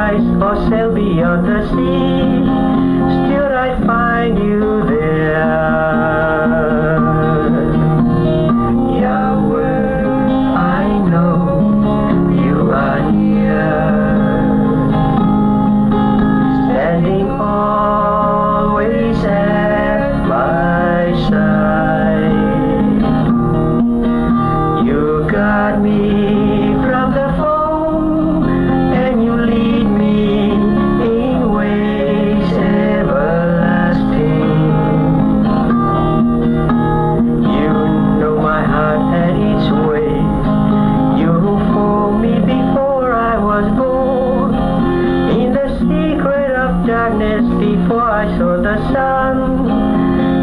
paradise or sail beyond the sea, still I find you there. Yahweh, I know you are near, standing always at my side. You got me from the foe, and you lead me in ways everlasting. You know my heart and its ways. You formed me before I was born, in the secret of darkness before I saw the sun,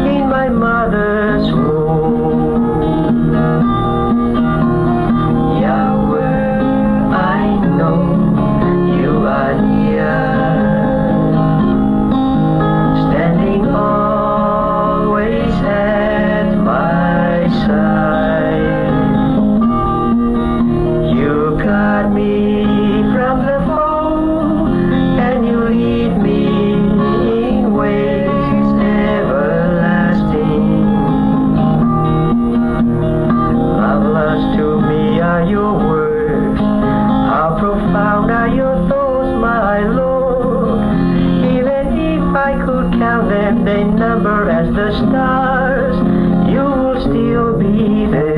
in my mother's womb. Yahweh, I know you are near, standing always at my side. You got me from the foe, and you lead me in ways everlasting. Marvelous to me are your words, how profound are your thoughts, my Lord. Even if I could count them, they number as the stars, you will still be there.